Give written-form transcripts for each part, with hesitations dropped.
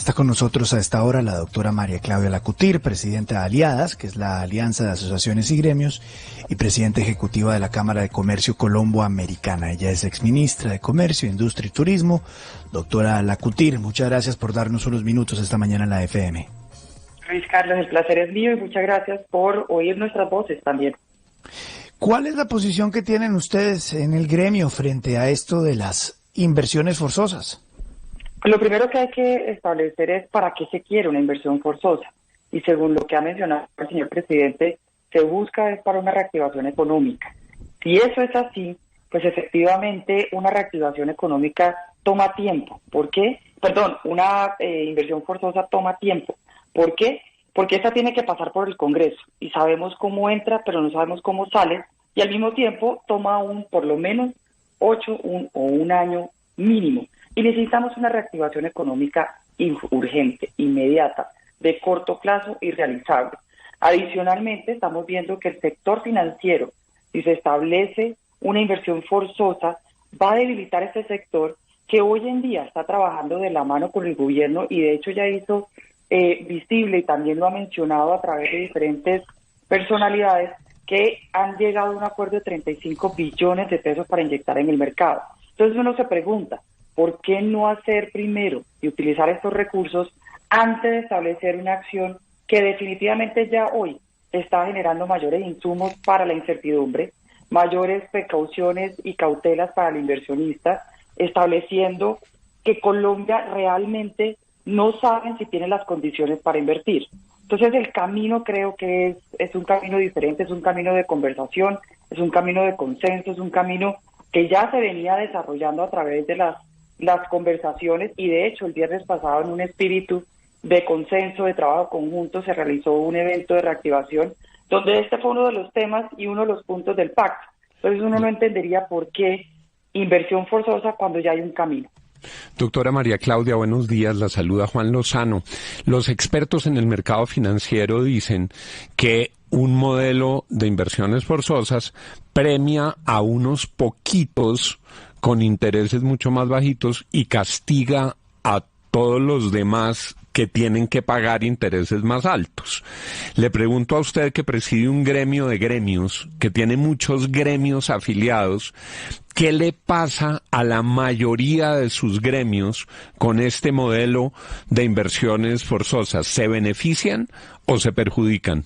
Está con nosotros a esta hora la doctora María Claudia Lacutir, presidenta de Aliadas, que es la Alianza de Asociaciones y Gremios, y presidenta ejecutiva de la Cámara de Comercio Colombo-Americana. Ella es exministra de Comercio, Industria y Turismo. Doctora Lacutir, muchas gracias por darnos unos minutos esta mañana en la FM. Luis Carlos, el placer es mío y muchas gracias por oír nuestras voces también. ¿Cuál es la posición que tienen ustedes en el gremio frente a esto de las inversiones forzosas? Lo primero que hay que establecer es para qué se quiere una inversión forzosa. Y según lo que ha mencionado el señor presidente, se busca es para una reactivación económica. Si eso es así, pues efectivamente una reactivación económica toma tiempo. ¿Por qué? Una inversión forzosa toma tiempo. ¿Por qué? Porque esta tiene que pasar por el Congreso y sabemos cómo entra, pero no sabemos cómo sale, y al mismo tiempo toma por lo menos 8 o un año mínimo. Y necesitamos una reactivación económica urgente, inmediata, de corto plazo y realizable. Adicionalmente, estamos viendo que el sector financiero, si se establece una inversión forzosa, va a debilitar ese sector que hoy en día está trabajando de la mano con el gobierno y de hecho ya hizo visible y también lo ha mencionado a través de diferentes personalidades que han llegado a un acuerdo de 35 billones de pesos para inyectar en el mercado. Entonces uno se pregunta, ¿por qué no hacer primero y utilizar estos recursos antes de establecer una acción que definitivamente ya hoy está generando mayores insumos para la incertidumbre, mayores precauciones y cautelas para el inversionista, estableciendo que Colombia realmente no saben si tiene las condiciones para invertir? Entonces el camino creo que es un camino diferente, es un camino de conversación, es un camino de consenso, es un camino que ya se venía desarrollando a través de las conversaciones y de hecho el viernes pasado en un espíritu de consenso, de trabajo conjunto, se realizó un evento de reactivación donde este fue uno de los temas y uno de los puntos del pacto. Entonces uno no entendería por qué inversión forzosa cuando ya hay un camino. Doctora María Claudia, buenos días. La saluda Juan Lozano. Los expertos en el mercado financiero dicen que un modelo de inversiones forzosas premia a unos poquitos con intereses mucho más bajitos y castiga a todos los demás que tienen que pagar intereses más altos. Le pregunto a usted, que preside un gremio de gremios, que tiene muchos gremios afiliados, ¿qué le pasa a la mayoría de sus gremios con este modelo de inversiones forzosas? ¿Se benefician o se perjudican?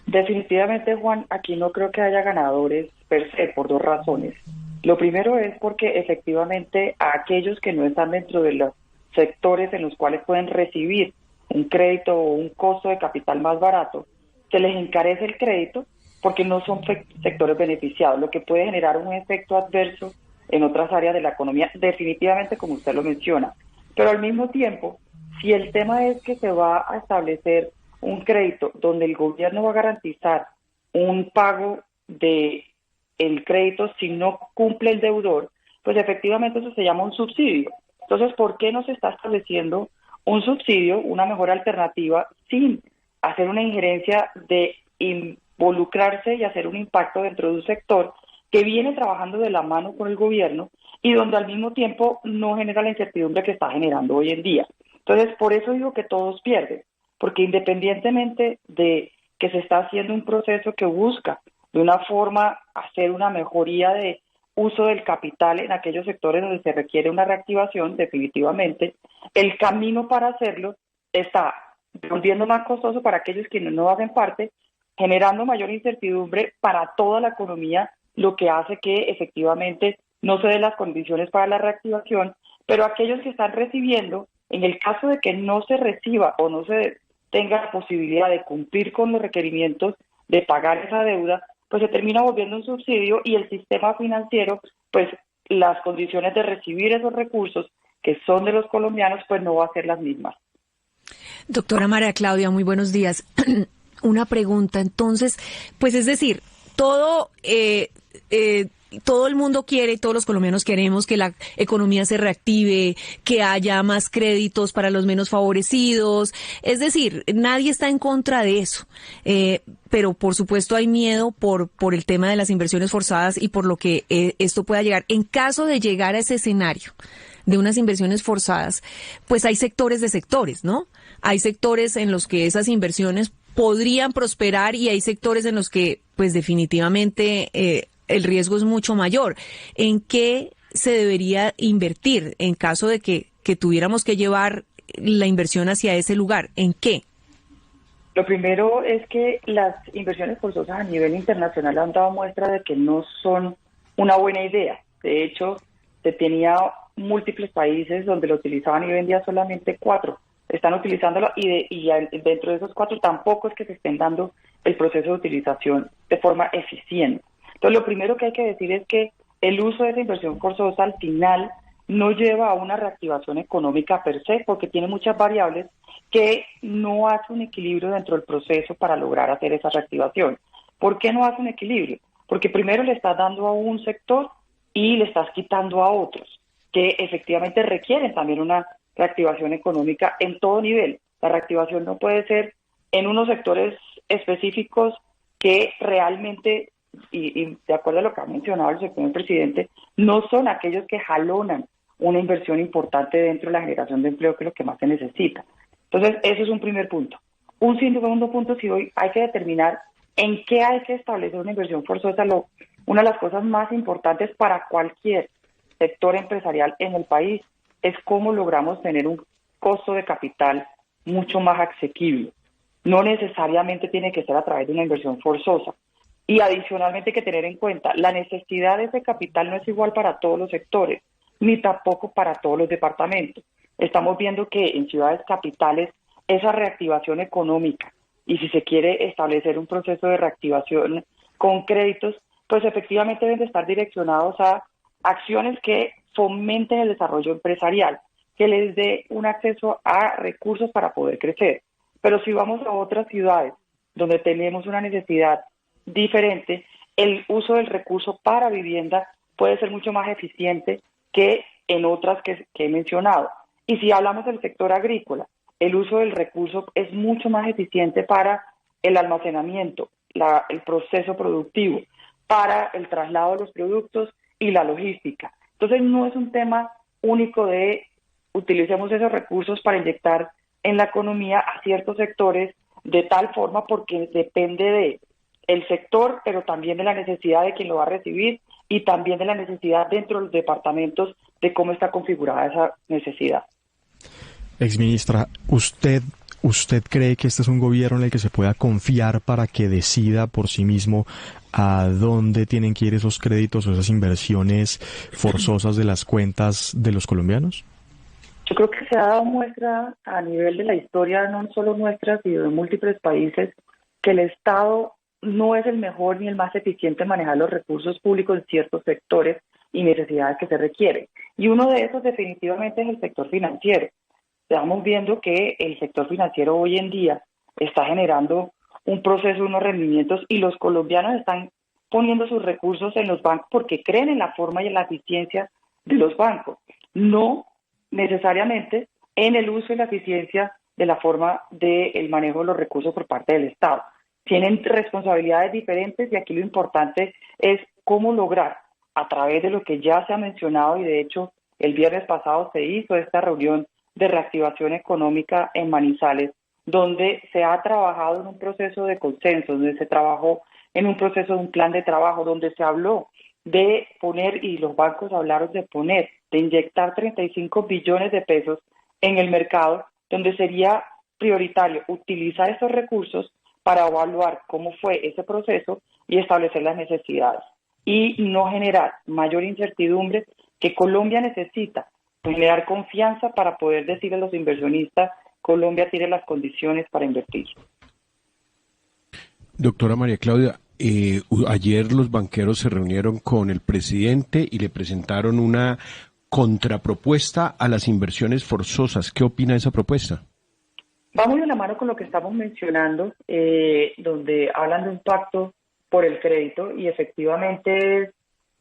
Definitivamente, Juan, aquí no creo que haya ganadores per se por dos razones. Lo primero es porque efectivamente a aquellos que no están dentro de los sectores en los cuales pueden recibir un crédito o un costo de capital más barato, se les encarece el crédito porque no son sectores beneficiados, lo que puede generar un efecto adverso en otras áreas de la economía, definitivamente como usted lo menciona. Pero al mismo tiempo, si el tema es que se va a establecer un crédito donde el gobierno va a garantizar un pago de el crédito si no cumple el deudor, pues efectivamente eso se llama un subsidio. Entonces, ¿por qué no se está estableciendo un subsidio, una mejor alternativa, sin hacer una injerencia de involucrarse y hacer un impacto dentro de un sector que viene trabajando de la mano con el gobierno y donde al mismo tiempo no genera la incertidumbre que está generando hoy en día? Entonces, por eso digo que todos pierden, porque independientemente de que se está haciendo un proceso que busca de una forma hacer una mejoría de uso del capital en aquellos sectores donde se requiere una reactivación, definitivamente, el camino para hacerlo está volviendo más costoso para aquellos que no hacen parte, generando mayor incertidumbre para toda la economía, lo que hace que efectivamente no se den las condiciones para la reactivación, pero aquellos que están recibiendo, en el caso de que no se reciba o no se tenga la posibilidad de cumplir con los requerimientos de pagar esa deuda, pues se termina volviendo un subsidio y el sistema financiero, pues las condiciones de recibir esos recursos que son de los colombianos, pues no va a ser las mismas. Doctora María Claudia, muy buenos días. Una pregunta, entonces, pues es decir, todo el mundo quiere, todos los colombianos queremos que la economía se reactive, que haya más créditos para los menos favorecidos, es decir, nadie está en contra de eso, pero por supuesto hay miedo por el tema de las inversiones forzadas y por lo que esto pueda llegar. En caso de llegar a ese escenario, de unas inversiones forzadas, pues hay sectores de sectores, ¿no? Hay sectores en los que esas inversiones podrían prosperar y hay sectores en los que, pues definitivamente, el riesgo es mucho mayor. ¿En qué se debería invertir en caso de que tuviéramos que llevar la inversión hacia ese lugar? ¿En qué? Lo primero es que las inversiones forzosas a nivel internacional han dado muestra de que no son una buena idea. De hecho, se tenía múltiples países donde lo utilizaban y hoy en día solamente 4 están utilizándolo y dentro de esos 4 tampoco es que se estén dando el proceso de utilización de forma eficiente. Entonces, lo primero que hay que decir es que el uso de esa inversión forzosa al final no lleva a una reactivación económica per se, porque tiene muchas variables que no hace un equilibrio dentro del proceso para lograr hacer esa reactivación. ¿Por qué no hace un equilibrio? Porque primero le estás dando a un sector y le estás quitando a otros, que efectivamente requieren también una reactivación económica en todo nivel. La reactivación no puede ser en unos sectores específicos que realmente, y de acuerdo a lo que ha mencionado el señor presidente, no son aquellos que jalonan una inversión importante dentro de la generación de empleo, que es lo que más se necesita. Entonces, ese es un primer punto. Un segundo punto, si hoy hay que determinar en qué hay que establecer una inversión forzosa, una de las cosas más importantes para cualquier sector empresarial en el país es cómo logramos tener un costo de capital mucho más asequible. No necesariamente tiene que ser a través de una inversión forzosa. Y adicionalmente hay que tener en cuenta, la necesidad de ese capital no es igual para todos los sectores, ni tampoco para todos los departamentos. Estamos viendo que en ciudades capitales esa reactivación económica, y si se quiere establecer un proceso de reactivación con créditos, pues efectivamente deben de estar direccionados a acciones que fomenten el desarrollo empresarial, que les dé un acceso a recursos para poder crecer. Pero si vamos a otras ciudades donde tenemos una necesidad diferente, el uso del recurso para vivienda puede ser mucho más eficiente que en otras que he mencionado. Y si hablamos del sector agrícola, el uso del recurso es mucho más eficiente para el almacenamiento, el proceso productivo, para el traslado de los productos y la logística. Entonces no es un tema único de utilicemos esos recursos para inyectar en la economía a ciertos sectores de tal forma, porque depende de el sector, pero también de la necesidad de quien lo va a recibir y también de la necesidad dentro de los departamentos de cómo está configurada esa necesidad. Exministra, ¿usted cree que este es un gobierno en el que se pueda confiar para que decida por sí mismo a dónde tienen que ir esos créditos o esas inversiones forzosas de las cuentas de los colombianos? Yo creo que se ha dado muestra a nivel de la historia, no solo nuestra, sino de múltiples países, que el Estado no es el mejor ni el más eficiente en manejar los recursos públicos en ciertos sectores y necesidades que se requieren. Y uno de esos definitivamente es el sector financiero. Estamos viendo que el sector financiero hoy en día está generando un proceso, unos rendimientos, y los colombianos están poniendo sus recursos en los bancos porque creen en la forma y en la eficiencia de los bancos, no necesariamente en el uso y la eficiencia de la forma del manejo de los recursos por parte del Estado. Tienen responsabilidades diferentes y aquí lo importante es cómo lograr, a través de lo que ya se ha mencionado, y de hecho el viernes pasado se hizo esta reunión de reactivación económica en Manizales, donde se ha trabajado en un proceso de consenso, donde se trabajó en un proceso de un plan de trabajo, donde se habló de poner, y los bancos hablaron de poner, de inyectar 35 billones de pesos en el mercado, donde sería prioritario utilizar estos recursos para evaluar cómo fue ese proceso y establecer las necesidades, y no generar mayor incertidumbre, que Colombia necesita generar confianza para poder decir a los inversionistas, Colombia tiene las condiciones para invertir. Doctora María Claudia, ayer los banqueros se reunieron con el presidente y le presentaron una contrapropuesta a las inversiones forzosas. ¿Qué opina de esa propuesta? Vamos de la mano con lo que estamos mencionando, donde hablan de un pacto por el crédito, y efectivamente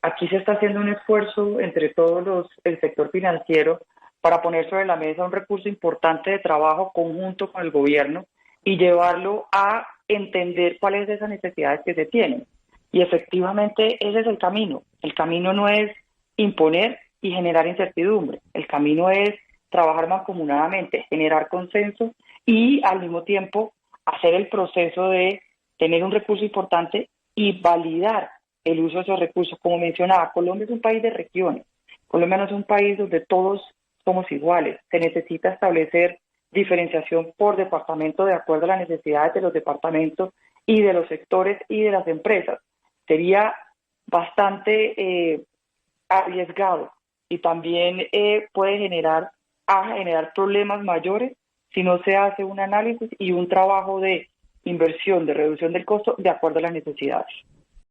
aquí se está haciendo un esfuerzo entre todos el sector financiero para poner sobre la mesa un recurso importante de trabajo conjunto con el gobierno y llevarlo a entender cuáles son esas necesidades que se tienen. Y efectivamente ese es el camino. El camino no es imponer, y generar incertidumbre. El camino es trabajar mancomunadamente, generar consenso y al mismo tiempo hacer el proceso de tener un recurso importante y validar el uso de esos recursos. Como mencionaba, Colombia es un país de regiones. Colombia no es un país donde todos somos iguales. Se necesita establecer diferenciación por departamento de acuerdo a las necesidades de los departamentos y de los sectores y de las empresas. Sería bastante arriesgado y también puede generar problemas mayores si no se hace un análisis y un trabajo de inversión, de reducción del costo de acuerdo a las necesidades.